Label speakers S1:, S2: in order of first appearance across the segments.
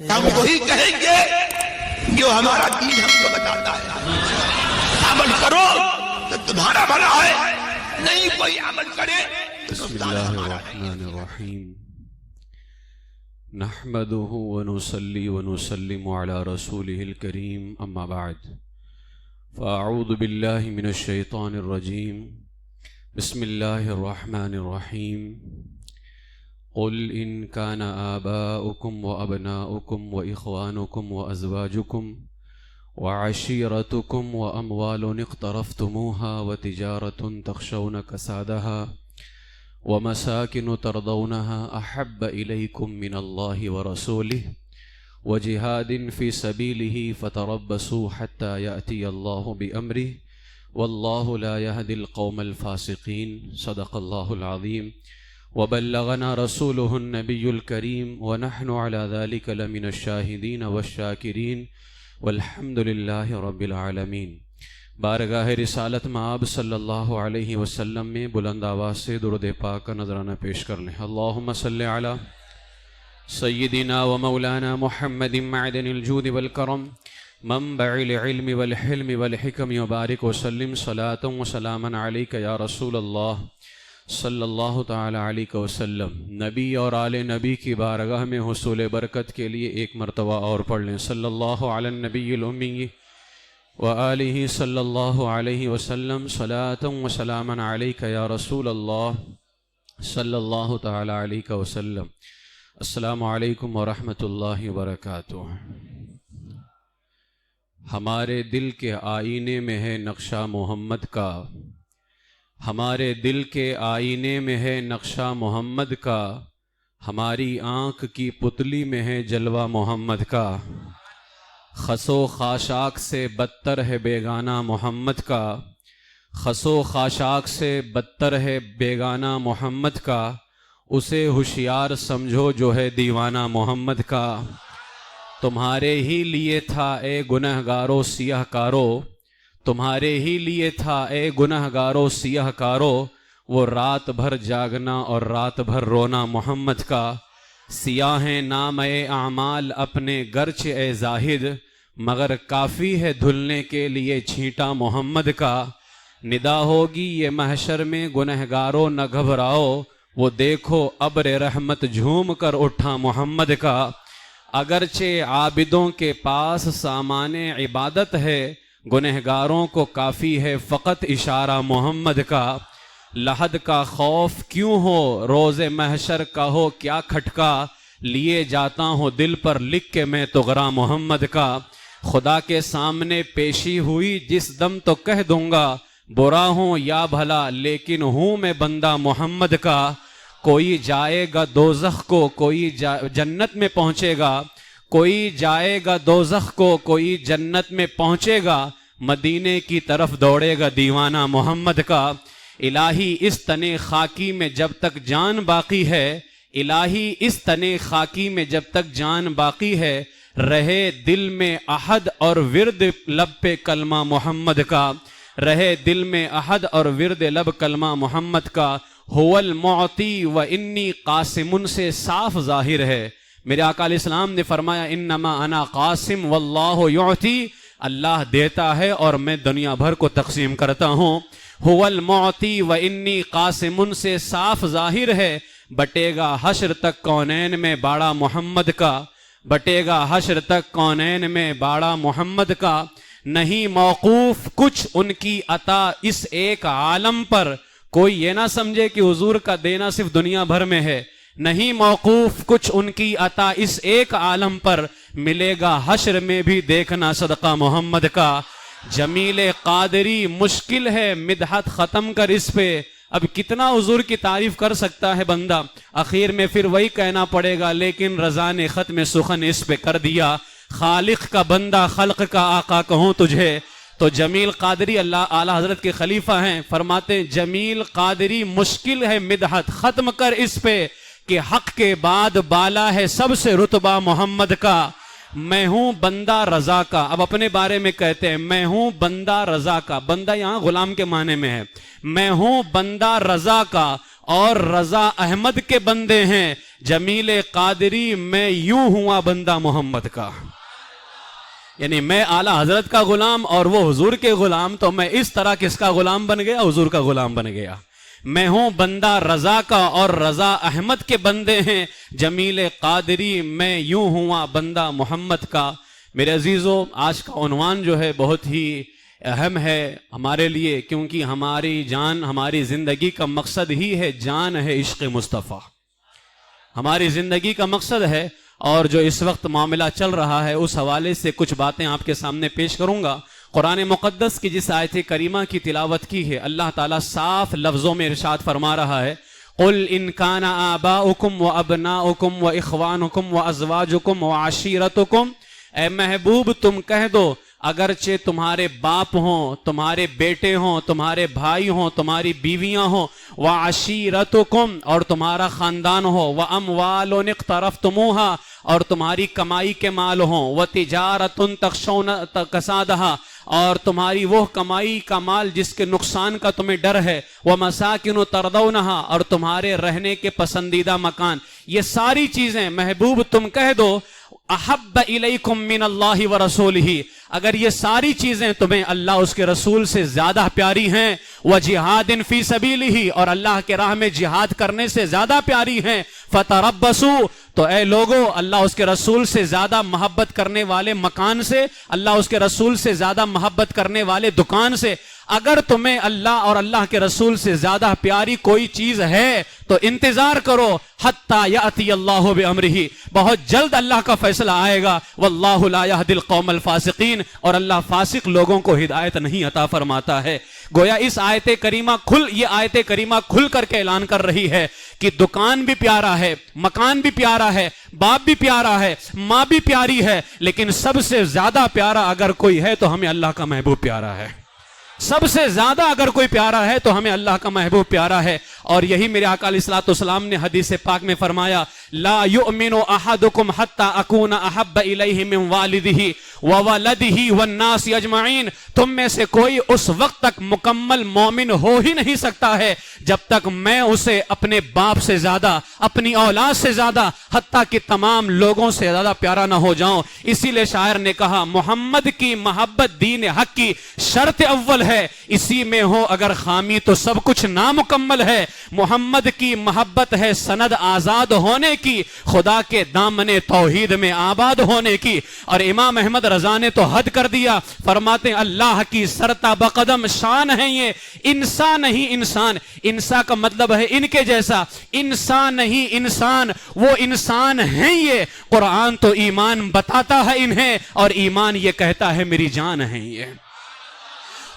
S1: ہم وہی کہیں گے جو ہمارا دین ہم کو بتاتا ہے. عمل کرو تو تمہارا بھلا ہے، نہیں کوئی عمل کرے.
S2: بسم اللہ الرحمن الرحیم. نحمده ونصلي ونسلم على رسوله الكريم اما بعد فاعوذ باللہ من الشیطان الرجیم. بسم اللہ الرحمن الرحیم. قل ان كان آباؤكم وأبناؤكم وإخوانكم وأزواجكم وعشيرتكم وأموال اقترفتموها وتجارة تخشون كسادها ومساكن ترضونها أحب إليكم من الله ورسوله وجهاد في سبيله فتربصوا حتى يأتي الله بأمره والله لا يهدي القوم الفاسقين. صدق الله العظيم وبلغنا رسوله النبي الكريم ونحن على ذلك لمن الشاهدين والشاكرين والحمد لله رب العالمین. بارگاہ رسالت مآب صلی اللہ علیہ وسلم میں بلند آواز سے درود پاک کا نذرانہ پیش کر لیں. اللہم صلی علی سیدنا و مولانا محمد معدن الجود والکرم منبع العلم والحلم والحکم وبارک وسلم صلاة و سلاما علیک یا رسول اللہ صلی اللہ تعالی علیہ وسلم. نبی اور آل نبی کی بارگاہ میں حصول برکت کے لیے ایک مرتبہ اور پڑھ لیں. صلی اللہ علی النبی الامی وآلہ صلی اللہ علیہ وسلم صلاة و سلاما علیک یا رسول اللہ صلی اللہ تعالی علیہ وسلم. السلام علیکم ورحمۃ اللہ وبرکاتہ. ہمارے دل کے آئینے میں ہے نقشہ محمد کا، ہمارے دل کے آئینے میں ہے نقشہ محمد کا، ہماری آنکھ کی پتلی میں ہے جلوہ محمد کا. خس و خاشاک سے بدتر ہے بیگانہ محمد کا، خس و خاشاک سے بدتر ہے بیگانہ محمد کا. اسے ہوشیار سمجھو جو ہے دیوانہ محمد کا. تمہارے ہی لیے تھا اے گنہگارو سیاہ کارو، تمہارے ہی لیے تھا اے گنہگارو سیاہ کارو، وہ رات بھر جاگنا اور رات بھر رونا محمد کا. سیاہیں نام اے اعمال اپنے گرچ اے زاہد، مگر کافی ہے دھلنے کے لیے چھینٹا محمد کا. ندا ہوگی یہ محشر میں گنہگارو نہ گھبراؤ، وہ دیکھو ابر رحمت جھوم کر اٹھا محمد کا. اگرچہ عابدوں کے پاس سامان عبادت ہے، گنہگاروں کو کافی ہے فقط اشارہ محمد کا. لحد کا خوف کیوں ہو روز محشر کا ہو کیا کھٹکا، لیے جاتا ہوں دل پر لکھ کے میں تو غرا محمد کا. خدا کے سامنے پیشی ہوئی جس دم تو کہہ دوں گا، برا ہوں یا بھلا لیکن ہوں میں بندہ محمد کا. کوئی جائے گا دوزخ کو کوئی جنت میں پہنچے گا، کوئی جائے گا دوزخ کو کوئی جنت میں پہنچے گا، مدینے کی طرف دوڑے گا دیوانہ محمد کا. الہی اس تنے خاکی میں جب تک جان باقی ہے، الہی اس تنے خاکی میں جب تک جان باقی ہے، رہے دل میں احد اور ورد لب پہ کلمہ محمد کا، رہے دل میں احد اور ورد لب کلمہ محمد کا. هو المعطی و انی قاسم سے صاف ظاہر ہے. میرے آقا علیہ السلام نے فرمایا انما انا قاسم واللہ یعطی، اللہ دیتا ہے اور میں دنیا بھر کو تقسیم کرتا ہوں. هو المعطی و انی قاسم سے صاف ظاہر ہے. بٹے گا حشر تک کونین میں باڑا محمد کا، بٹے گا حشر تک کونین میں باڑا محمد کا. نہیں موقوف کچھ ان کی عطا اس ایک عالم پر، کوئی یہ نہ سمجھے کہ حضور کا دینا صرف دنیا بھر میں ہے. نہیں موقوف کچھ ان کی عطا اس ایک عالم پر، ملے گا حشر میں بھی دیکھنا صدقہ محمد کا. جمیل قادری مشکل ہے مدحت ختم کر اس پہ، اب کتنا حضور کی تعریف کر سکتا ہے بندہ، اخیر میں پھر وہی کہنا پڑے گا لیکن رضا نے ختم سخن اس پہ کر دیا. خالق کا بندہ خلق کا آقا کہوں تجھے. تو جمیل قادری اللہ اعلیٰ حضرت کے خلیفہ ہیں، فرماتے ہیں جمیل قادری مشکل ہے مدحت ختم کر اس پہ کہ حق کے بعد بالا ہے سب سے رتبہ محمد کا. میں ہوں بندہ رضا کا، اب اپنے بارے میں کہتے ہیں میں ہوں بندہ رضا کا. بندہ یہاں غلام کے معنی میں ہے. میں ہوں بندہ رضا کا اور رضا احمد کے بندے ہیں جمیل قادری میں یوں ہوا بندہ محمد کا. یعنی میں اعلیٰ حضرت کا غلام اور وہ حضور کے غلام، تو میں اس طرح کس کا غلام بن گیا؟ حضور کا غلام بن گیا. میں ہوں بندہ رضا کا اور رضا احمد کے بندے ہیں جمیل قادری میں یوں ہوا بندہ محمد کا. میرے عزیزو، آج کا عنوان جو ہے بہت ہی اہم ہے ہمارے لیے، کیونکہ ہماری جان، ہماری زندگی کا مقصد ہی ہے، جان ہے عشق مصطفیٰ. ہماری زندگی کا مقصد ہے، اور جو اس وقت معاملہ چل رہا ہے اس حوالے سے کچھ باتیں آپ کے سامنے پیش کروں گا. قرآن مقدس کی جس آیت کریمہ کی تلاوت کی ہے، اللہ تعالیٰ صاف لفظوں میں ارشاد فرما رہا ہے، قُلْ إِنْ كَانَ آبَاؤُكُمْ وَأَبْنَاؤُكُمْ وَإِخْوَانُكُمْ وَأَزْوَاجُكُمْ وَعَشِيرَتُكُمْ. اے محبوب تم کہہ دو، اگرچہ تمہارے باپ ہوں، تمہارے بیٹے ہوں، تمہارے بھائی ہوں، تمہاری بیویاں ہوں، وَعَشِيرَتُكُمْ اور تمہارا خاندان ہو، وَأَمْوَالٌ اقْتَرَفْتُمُوهَا اور تمہاری کمائی کے مال ہوں، وَتِجَارَةٌ تَخْشَوْنَ كَسَادَهَا اور تمہاری وہ کمائی کا مال جس کے نقصان کا تمہیں ڈر ہے، وَمَسَاكِنُ تَرْضَوْنَهَا اور تمہارے رہنے کے پسندیدہ مکان. یہ ساری چیزیں محبوب تم کہہ دو، احب الیکم من اللہ ورسولہ، اگر یہ ساری چیزیں تمہیں اللہ اس کے رسول سے زیادہ پیاری ہیں، وجہاد فی سبیلہ اور اللہ کے راہ میں جہاد کرنے سے زیادہ پیاری ہیں، فتربصوا تو اے لوگو اللہ اس کے رسول سے زیادہ محبت کرنے والے مکان سے، اللہ اس کے رسول سے زیادہ محبت کرنے والے دکان سے، اگر تمہیں اللہ اور اللہ کے رسول سے زیادہ پیاری کوئی چیز ہے تو انتظار کرو، حتی یأتی اللہ بامرہ، بہت جلد اللہ کا فیصلہ آئے گا، واللہ لا یہدی القوم الفاسقین اور اللہ فاسق لوگوں کو ہدایت نہیں عطا فرماتا ہے. گویا اس آیت کریمہ کھل کر کے اعلان کر رہی ہے کہ دکان بھی پیارا ہے، مکان بھی پیارا ہے، باپ بھی پیارا ہے، ماں بھی پیاری ہے، لیکن سب سے زیادہ پیارا اگر کوئی ہے تو ہمیں اللہ کا محبوب پیارا ہے. سب سے زیادہ اگر کوئی پیارا ہے تو ہمیں اللہ کا محبوب پیارا ہے. اور یہی میرے آقا علیہ الصلوۃ والسلام نے حدیث پاک میں فرمایا، لا یؤمن احدکم حتی اکون احب الیہ من والدہ وولدہ والناس اجمعین، تم میں سے کوئی اس وقت تک مکمل مومن ہو ہی نہیں سکتا ہے جب تک میں اسے اپنے باپ سے زیادہ، اپنی اولاد سے زیادہ، حتیٰ کہ تمام لوگوں سے زیادہ پیارا نہ ہو جاؤں. اسی لیے شاعر نے کہا، محمد کی محبت دین حق کی شرط اول ہے، اسی میں ہو اگر خامی تو سب کچھ نامکمل ہے. محمد کی محبت ہے سند آزاد ہونے کی، خدا کے دامن توحید میں آباد ہونے کی. اور امام احمد رضا نے تو حد کر دیا، فرماتے ہیں اللہ کی سرتا بقدم شان ہے یہ، انسان نہیں انسان، انسان کا مطلب ہے ان کے جیسا، انسان نہیں انسان، وہ انسان ہیں یہ. قرآن تو ایمان بتاتا ہے انہیں اور ایمان یہ کہتا ہے میری جان ہے یہ.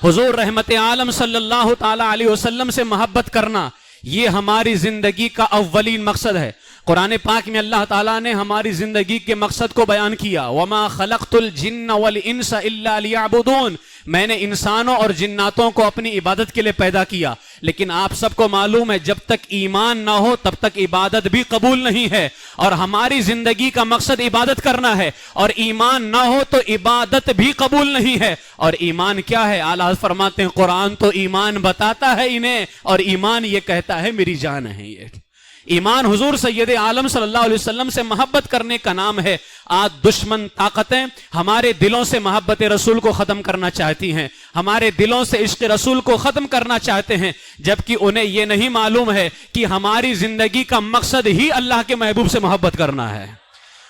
S2: حضور رحمت عالم صلی اللہ تعالی علیہ وسلم سے محبت کرنا یہ ہماری زندگی کا اولین مقصد ہے. قرآن پاک میں اللہ تعالیٰ نے ہماری زندگی کے مقصد کو بیان کیا، وَمَا خَلَقْتُ الْجِنَّ وَالْإِنسَ إِلَّا لِيَعْبُدُونَ، میں نے انسانوں اور جناتوں کو اپنی عبادت کے لیے پیدا کیا. لیکن آپ سب کو معلوم ہے جب تک ایمان نہ ہو تب تک عبادت بھی قبول نہیں ہے، اور ہماری زندگی کا مقصد عبادت کرنا ہے، اور ایمان نہ ہو تو عبادت بھی قبول نہیں ہے. اور ایمان کیا ہے؟ اعلیٰ فرماتے ہیں قرآن تو ایمان بتاتا ہے انہیں اور ایمان یہ کہتا ہے میری جان ہے یہ. ایمان حضور سید عالم صلی اللہ علیہ وسلم سے محبت کرنے کا نام ہے. آج دشمن طاقتیں ہمارے دلوں سے محبت رسول کو ختم کرنا چاہتی ہیں، ہمارے دلوں سے عشق رسول کو ختم کرنا چاہتے ہیں، جبکہ انہیں یہ نہیں معلوم ہے کہ ہماری زندگی کا مقصد ہی اللہ کے محبوب سے محبت کرنا ہے.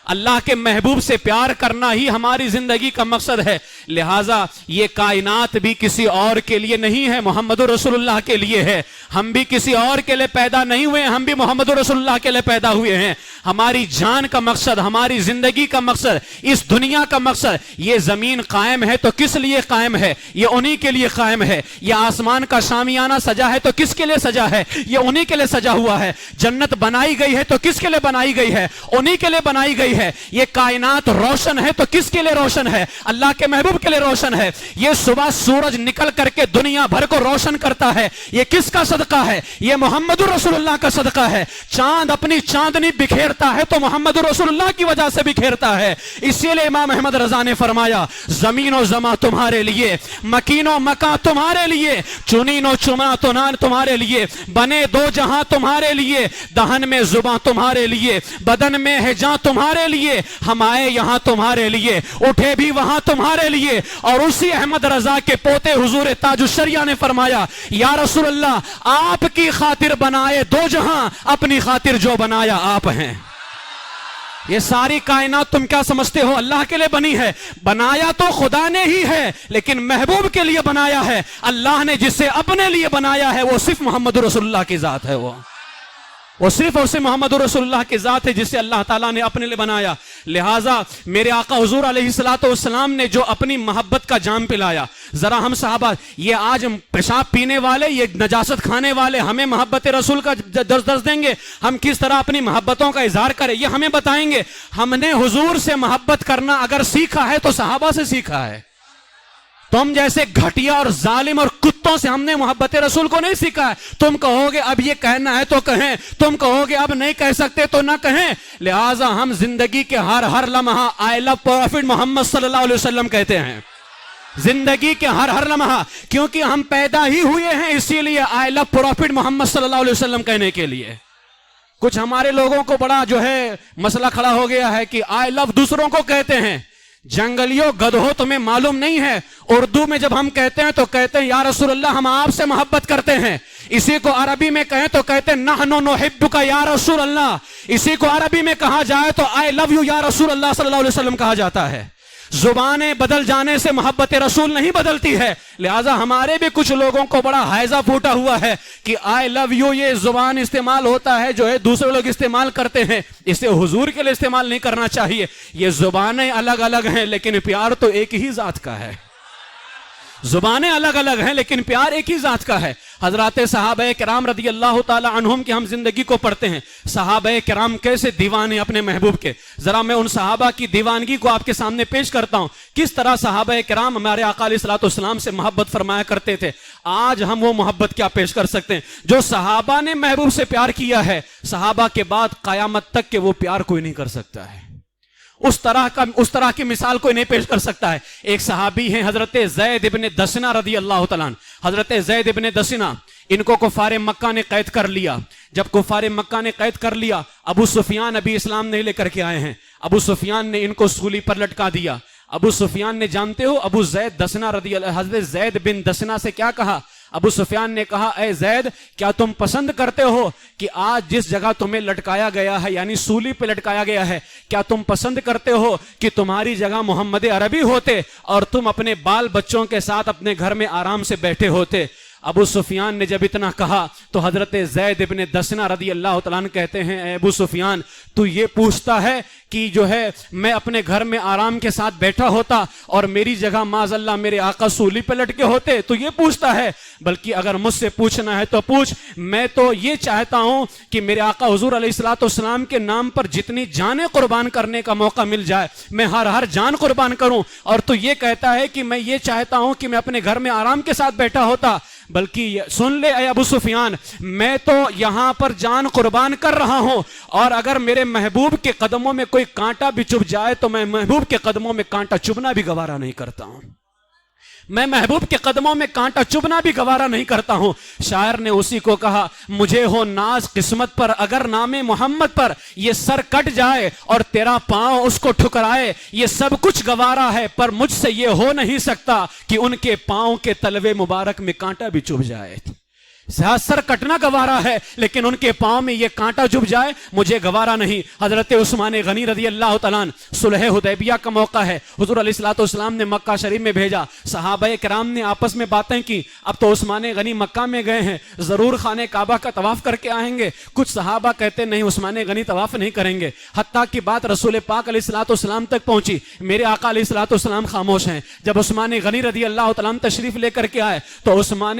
S2: اللہ کے محبوب سے پیار کرنا ہی ہماری زندگی کا مقصد ہے. لہٰذا یہ کائنات بھی کسی اور کے لیے نہیں ہے، محمد رسول اللہ کے لیے ہے. ہم بھی کسی اور کے لیے پیدا نہیں ہوئے، ہم بھی محمد رسول اللہ کے لیے پیدا ہوئے ہیں. ہماری جان کا مقصد، ہماری زندگی کا مقصد، اس دنیا کا مقصد، یہ زمین قائم ہے تو کس لیے قائم ہے؟ یہ انہی کے لیے قائم ہے. یہ آسمان کا شامیانہ سجا ہے تو کس کے لیے سجا ہے؟ یہ انہی کے لیے سجا ہوا ہے. جنت بنائی گئی ہے تو کس کے لیے بنائی گئی ہے؟ انہی کے لیے بنائی گئی ہے. یہ کائنات روشن ہے تو کس کے لیے روشن ہے؟ اللہ کے محبوب کے لیے روشن ہے. یہ صبح سورج نکل کر کے دنیا بھر کو روشن کرتا ہے، یہ کس کا صدقہ ہے؟ یہ محمد رسول اللہ کا صدقہ ہے. چاند اپنی چاندنی بکھیر بکھیرتا ہے تو محمد رسول اللہ کی وجہ سے بکھیرتا ہے. اسی لیے امام احمد رضا نے فرمایا زمین و زماں تمہارے لیے, مکین و مکاں تمہارے لیے, چنین و چما تمہارے لیے, بنے دو جہاں تمہارے لیے, دہن میں زباں تمہارے لیے, بدن میں ہے جاں تمہارے لیے, ہم آئے یہاں تمہارے لیے, اٹھے بھی وہاں تمہارے لیے. اور اسی احمد رضا کے پوتے حضور تاج الشریعہ نے فرمایا یا رسول اللہ آپ کی خاطر بنائے دو جہاں, اپنی خاطر جو بنایا آپ ہیں. یہ ساری کائنات تم کیا سمجھتے ہو اللہ کے لیے بنی ہے؟ بنایا تو خدا نے ہی ہے, لیکن محبوب کے لیے بنایا ہے. اللہ نے جسے اپنے لیے بنایا ہے وہ صرف محمد رسول اللہ کی ذات ہے. وہ صرف اور صرف محمد رسول اللہ کی ذات ہے جسے اللہ تعالیٰ نے اپنے لیے بنایا. لہٰذا میرے آقا حضور علیہ السلام نے جو اپنی محبت کا جام پلایا, ذرا ہم صحابہ یہ آج پیشاب پینے والے, یہ نجاست کھانے والے ہمیں محبت رسول کا درس دیں گے, ہم کس طرح اپنی محبتوں کا اظہار کریں یہ ہمیں بتائیں گے. ہم نے حضور سے محبت کرنا اگر سیکھا ہے تو صحابہ سے سیکھا ہے. تم جیسے گھٹیا اور ظالم اور کتوں سے ہم نے محبت رسول کو نہیں سیکھا ہے. تم کہو گے اب یہ کہنا ہے تو کہیں, تم کہو گے اب نہیں کہہ سکتے تو نہ کہیں. لہٰذا ہم زندگی کے ہر لمحہ آئی لو پروفٹ محمد صلی اللہ علیہ وسلم کہتے ہیں. زندگی کے ہر لمحہ, کیونکہ ہم پیدا ہی ہوئے ہیں اسی لیے آئی لو پروفٹ محمد صلی اللہ علیہ وسلم کہنے کے لیے. کچھ ہمارے لوگوں کو بڑا جو ہے مسئلہ کھڑا ہو گیا ہے کہ آئی لو دوسروں کو کہتے ہیں. جنگلیوں گدھو تمہیں معلوم نہیں ہے, اردو میں جب ہم کہتے ہیں تو کہتے ہیں یا رسول اللہ ہم آپ سے محبت کرتے ہیں. اسی کو عربی میں کہیں تو کہتے ہیں نحن نحبک یا رسول اللہ. اسی کو عربی میں کہا جائے تو آئی لو یو یا رسول اللہ صلی اللہ علیہ وسلم کہا جاتا ہے. زبانیں بدل جانے سے محبت رسول نہیں بدلتی ہے. لہٰذا ہمارے بھی کچھ لوگوں کو بڑا حائزہ پھوٹا ہوا ہے کہ آئی لو یو یہ زبان استعمال ہوتا ہے جو ہے دوسرے لوگ استعمال کرتے ہیں, اسے حضور کے لیے استعمال نہیں کرنا چاہیے. یہ زبانیں الگ الگ ہیں لیکن پیار تو ایک ہی ذات کا ہے. زبانیں الگ الگ ہیں لیکن پیار ایک ہی ذات کا ہے. حضرات صحابہ کرام رضی اللہ تعالی عنہم کی ہم زندگی کو پڑھتے ہیں. صحابہ کرام کیسے دیوانے اپنے محبوب کے. ذرا میں ان صحابہ کی دیوانگی کو آپ کے سامنے پیش کرتا ہوں, کس طرح صحابہ کرام ہمارے آقا علیہ الصلوۃ والسلام سے محبت فرمایا کرتے تھے. آج ہم وہ محبت کیا پیش کر سکتے ہیں جو صحابہ نے محبوب سے پیار کیا ہے. صحابہ کے بعد قیامت تک کہ وہ پیار کوئی نہیں کر سکتا ہے. اس طرح کی مثال کوئی نہیں پیش کر سکتا ہے. ایک صحابی ہیں حضرت زید ابن دسنہ رضی اللہ تعالیٰ عنہ. حضرت زید ابن دسنہ ان کو کفار مکہ نے قید کر لیا. جب کفار مکہ نے قید کر لیا, ابو سفیان ابھی اسلام نہیں لے کر کے آئے ہیں. ابو سفیان نے ان کو سولی پر لٹکا دیا. ابو سفیان نے جانتے ہو ابو زید دسنہ رضی اللہ حضرت زید بن دسنہ سے کیا کہا؟ ابو سفیان نے کہا اے زید کیا تم پسند کرتے ہو کہ آج جس جگہ تمہیں لٹکایا گیا ہے یعنی سولی پہ لٹکایا گیا ہے, کیا تم پسند کرتے ہو کہ تمہاری جگہ محمد عربی ہوتے اور تم اپنے بال بچوں کے ساتھ اپنے گھر میں آرام سے بیٹھے ہوتے؟ ابو سفیان نے جب اتنا کہا تو حضرت زید ابن دسنہ رضی اللہ تعالیٰ عنہ کہتے ہیں اے ابو سفیان تو یہ پوچھتا ہے کہ جو ہے میں اپنے گھر میں آرام کے ساتھ بیٹھا ہوتا اور میری جگہ معاذ اللہ میرے آقا سولی پہ لٹکے ہوتے, تو یہ پوچھتا ہے. بلکہ اگر مجھ سے پوچھنا ہے تو پوچھ, میں تو یہ چاہتا ہوں کہ میرے آقا حضور علیہ الصلوۃ والسلام کے نام پر جتنی جانیں قربان کرنے کا موقع مل جائے میں ہر جان قربان کروں. اور تو یہ کہتا ہے کہ میں یہ چاہتا ہوں کہ میں اپنے گھر میں آرام کے ساتھ بیٹھا ہوتا. بلکہ سن لے اے ابو سفیان, میں تو یہاں پر جان قربان کر رہا ہوں اور اگر میرے محبوب کے قدموں میں کوئی کانٹا بھی چبھ جائے تو میں محبوب کے قدموں میں کانٹا چبھنا بھی گوارا نہیں کرتا ہوں. میں محبوب کے قدموں میں کانٹا چبھنا بھی گوارا نہیں کرتا ہوں. شاعر نے اسی کو کہا مجھے ہو ناز قسمت پر اگر نام محمد پر یہ سر کٹ جائے اور تیرا پاؤں اس کو ٹھکرائے, یہ سب کچھ گوارا ہے پر مجھ سے یہ ہو نہیں سکتا کہ ان کے پاؤں کے تلوے مبارک میں کانٹا بھی چبھ جائے. سر کٹنا گوارا ہے لیکن ان کے پاؤں میں یہ کانٹا چبھ جائے مجھے گوارا نہیں. حضرت عثمان غنی رضی اللہ تعالیٰ عنہ, صلح حدیبیہ کا موقع ہے, حضور علیہ الصلوۃ والسلام نے مکہ شریف میں بھیجا. صحابہ کرام نے آپس میں باتیں کی, اب تو عثمان غنی مکہ میں گئے ہیں ضرور خانہ کعبہ کا طواف کر کے آئیں گے. کچھ صحابہ کہتے نہیں عثمان غنی طواف نہیں کریں گے. حتیٰ کی بات رسول پاک علیہ الصلوۃ والسلام تک پہنچی, میرے آقا علیہ الصلوۃ والسلام خاموش ہیں. جب عثمان غنی رضی اللہ تعالیٰ عنہ تشریف لے کر کے آئے تو عثمان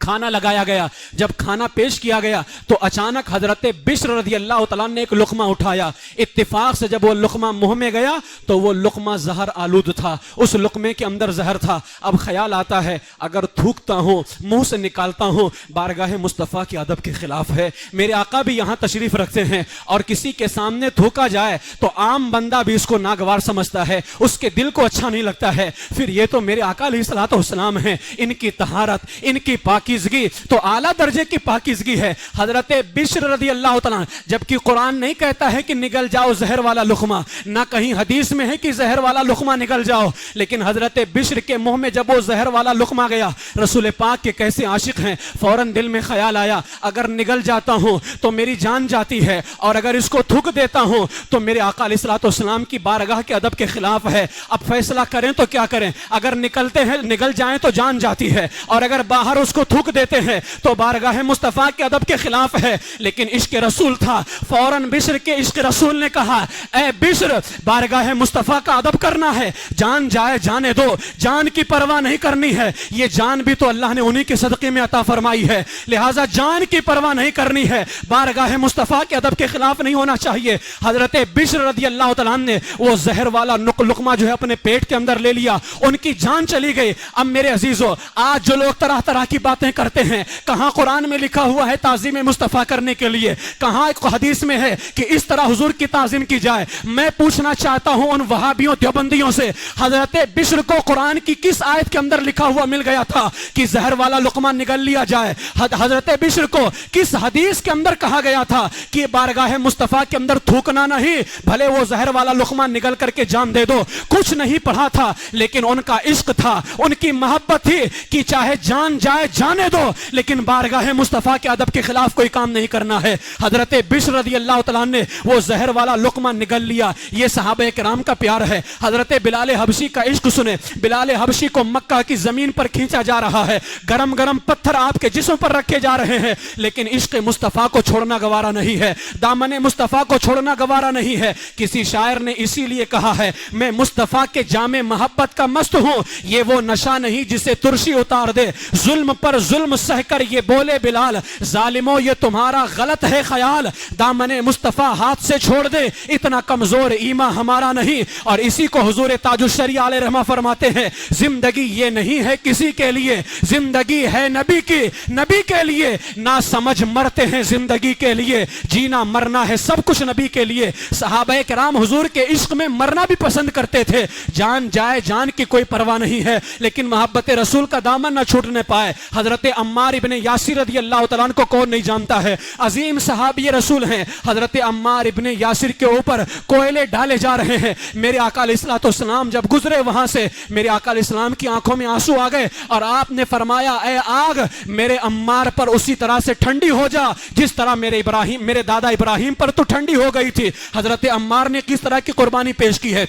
S3: کھانا لگایا گیا. جب کھانا پیش کیا گیا تو اچانک حضرت بشر رضی اللہ تعالیٰ نے ایک لقمہ اٹھایا. اتفاق سے جب وہ لقمہ منہ میں گیا تو وہ لقمہ زہر آلود تھا, اس لقمے کے اندر زہر تھا. اب خیال آتا ہے اگر تھوکتا ہوں, منہ سے نکالتا ہوں, بارگاہ مصطفیٰ کے ادب کے خلاف ہے. میرے آقا بھی یہاں تشریف رکھتے ہیں اور کسی کے سامنے تھوکا جائے تو عام بندہ بھی اس کو ناگوار سمجھتا ہے, اس کے دل کو اچھا نہیں لگتا ہے. پھر یہ تو میرے آقا علیہ الصلوۃ والسلام ہیں, ان کی طہارت, ان کی پاکیزگی تو اعلیٰ درجے کی پاکیزگی ہے. حضرت بشر رضی اللہ تعالیٰ, جبکہ قرآن نہیں کہتا ہے کہ نگل جاؤ زہر والا لقمہ, نہ کہیں حدیث میں ہے کہ زہر والا لقمہ نگل جاؤ, لیکن حضرت بشر کے منہ میں جب وہ زہر والا لقمہ گیا, رسول پاک کے کیسے عاشق ہیں, فوراً دل میں خیال آیا اگر نگل جاتا ہوں تو میری جان جاتی ہے, اور اگر اس کو تھوک دیتا ہوں تو میرے آقا علیہ الصلوۃ والسلام کی بارگاہ کے ادب کے خلاف ہے. اب فیصلہ کریں تو کیا کریں, اگر نکلتے ہیں نگل جائیں تو جان جاتی ہے, اور اگر باہر اس کو تھوک دیتے ہیں تو بارگاہ مصطفیٰ کے ادب کے خلاف ہے. لیکن عشق رسول تھا, فوراً بشر کے عشق رسول نے کہا اے بشر, بارگاہ مصطفیٰ کا ادب کرنا ہے, جان جائے جانے دو, جان کی پرواہ نہیں کرنی ہے. یہ جان بھی تو اللہ نے انہی کے صدقے میں عطا فرمائی ہے, لہٰذا جان کی پرواہ نہیں کرنی ہے, بارگاہ مصطفیٰ کے ادب کے خلاف نہیں ہونا چاہیے. حضرت بشر رضی اللہ تعالیٰ نے وہ زہر والا لقمہ جو ہے اپنے پیٹ کے اندر لے لیا, ان کی جان چلی گئی. اب میرے عزیزو, آج جو لوگ طرح طرح کی باتیں کرتے ہیں, کہاں قرآن میں لکھا ہوا ہے تعظیم مصطفیٰ کرنے کے لیے, کہاں ایک حدیث میں ہے کہ اس طرح حضور کی تعظیم کی جائے. میں پوچھنا چاہتا ہوں ان وہابیوں دیوبندیوں سے, حضرت بشر کو قرآن کی کس آیت کے اندر لکھا ہوا مل گیا تھا کہ زہر والا لقمہ نگل لیا جائے؟ حضرت بشر کو کس حدیث کے اندر کہا گیا تھا کہ بارگاہ مصطفیٰ کے اندر تھوکنا نہیں, بھلے وہ زہر والا لقمہ نگل کر کے جان دے دو؟ کچھ نہیں پڑھا تھا, لیکن ان کا عشق تھا, ان کی محبت تھی کہ چاہے جان جائے جانے دو, لیکن بارگاہ مصطفیٰ کے ادب کے خلاف کوئی کام نہیں کرنا ہے. حضرت بشر رضی اللہ تعالیٰ نے وہ زہر والا لقمہ نگل لیا. یہ صحابہ کرام کا پیار ہے. حضرت بلال حبشی کا عشق سنیں, بلال حبشی کو مکہ کی زمین پر کھینچا جا رہا ہے, گرم گرم پتھر آپ کے جسم پر رکھے جا رہے ہیں, لیکن عشق مصطفیٰ کو چھوڑنا گوارا نہیں ہے, دامن مصطفیٰ کو چھوڑنا گوارا نہیں ہے. کسی شاعر نے اسی لیے کہا ہے میں مصطفیٰ کے جام محبت کا مست ہوں, یہ وہ نشہ نہیں جسے ترشی اتار دے, ظلم پر ظلم سہ کر یہ بولے بلال, ظالموں یہ تمہارا غلط ہے خیال, دامن مصطفیٰ ہاتھ سے چھوڑ دے, اتنا کمزور ایمان ہمارا نہیں. اور اسی کو حضور تاج الشریعہ علیہ رحمہ فرماتے ہیں, زندگی یہ نہیں ہے کسی کے لیے, زندگی ہے نبی کی, نبی کے لیے, نہ سمجھ مرتے ہیں زندگی کے لیے, جینا مرنا ہے سب کچھ نبی کے لیے. صحابہ کرام حضور کے عشق میں مرنا بھی پسند کرتے تھے, جان جائے جان کی کوئی پرواہ نہیں ہے, لیکن محبت رسول کا دامن نہ چھوٹنے پائے. حضرت عمار ابن یاسر رضی اللہ تعالیٰ عنہ کو کون نہیں جانتا ہے, عظیم صحابی رسول ہیں. حضرت عمار ابن یاسر کے اوپر کوئلے ڈالے جا رہے ہیں, میرے آقا علیہ الصلوۃ والسلام جب گزرے وہاں سے, میرے آقا علیہ السلام کی آنکھوں میں آنسو آ گئے, اور آپ نے فرمایا اے آگ میرے عمار پر اسی طرح سے ٹھنڈی ہو جا جس طرح میرے دادا ابراہیم پر تو ٹھنڈی ہو گئی تھی. حضرت عمار نے کس طرح کی قربانی پیش کی ہے.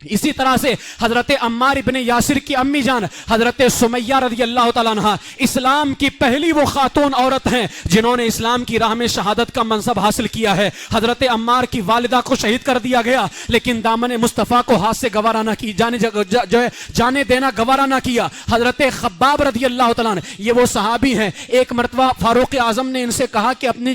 S3: اسی طرح سے حضرت عمار ابن یاسر کی امی جان حضرت سمیہ رضی اللہ تعالیٰ عنہ اسلام کی پہلی وہ خاتون عورت ہیں جنہوں نے اسلام کی راہ میں شہادت کا منصب حاصل کیا ہے. حضرت عمار کی والدہ کو شہید کر دیا گیا, لیکن دامن مصطفیٰ کو ہاتھ سے گوارا نہ کی, جانے دینا گوارا نہ کیا. حضرت خباب رضی اللہ تعالیٰ عنہ یہ وہ صحابی ہیں, ایک مرتبہ فاروق اعظم نے ان سے کہا کہ اپنے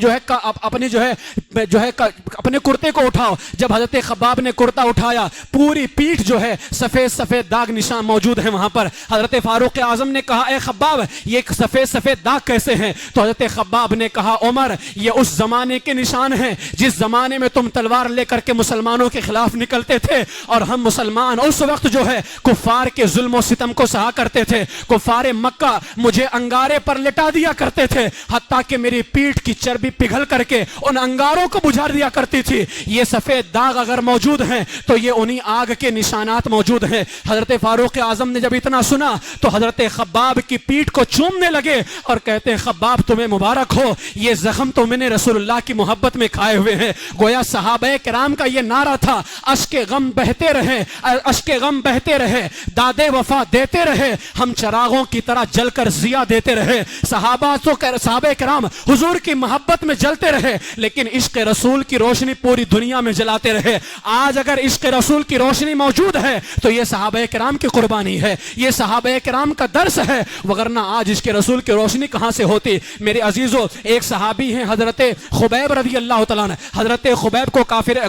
S3: کرتے کو اٹھاؤ. جب حضرت خباب نے کرتا اٹھایا, پوری پیٹھ جو ہے سفید سفید داغ نشان موجود ہیں وہاں پر. حضرت فاروق اعظم نے کہا اے خباب یہ سفید سفید داغ کیسے ہیں؟ تو حضرت خباب نے کہا عمر یہ اس زمانے کے نشان ہیں جس زمانے میں تم تلوار لے کر کے مسلمانوں کے خلاف نکلتے تھے, اور ہم مسلمان اس وقت جو ہے کفار کے ظلم و ستم کو سہا کرتے تھے. کفار مکہ مجھے انگارے پر لٹا دیا کرتے تھے, حتیٰ کہ میری پیٹھ کی چربی پگھل کر کے ان انگاروں کو بجھا دیا کرتی تھی. یہ سفید داغ اگر موجود ہیں تو یہ انہی آگ کے نشانات موجود ہیں. حضرت فاروق اعظم نے جب اتنا سنا تو حضرت خباب کی پیٹھ کو چومنے لگے اور کہتے ہیں خباب تمہیں مبارک ہو, یہ زخم تو میں نے رسول اللہ کی محبت میں کھائے ہوئے ہیں. گویا صحابہ کرام کا یہ نعرہ تھا اشک غم بہتے رہے, اشک غم بہتے رہے, دادے وفا دیتے رہے, ہم چراغوں کی طرح جل کر ضیا دیتے رہے. صحابہ کرام حضور کی محبت میں جلتے رہے, لیکن عشق رسول کی روشنی پوری دنیا میں جلاتے رہے. آج اگر عشق رسول کی روشنی روشنی موجود ہے تو یہ صحابہ کرام کی قربانی ہے, یہ صحابہ کرام کا درس ہے, وگرنہ آج اس کے رسول کی روشنی کہاں سے ہوتی. میرے عزیزو, ایک صحابی ہیں حضرت خبیب رضی اللہ تعالیٰ عنہ. حضرت خبیب کو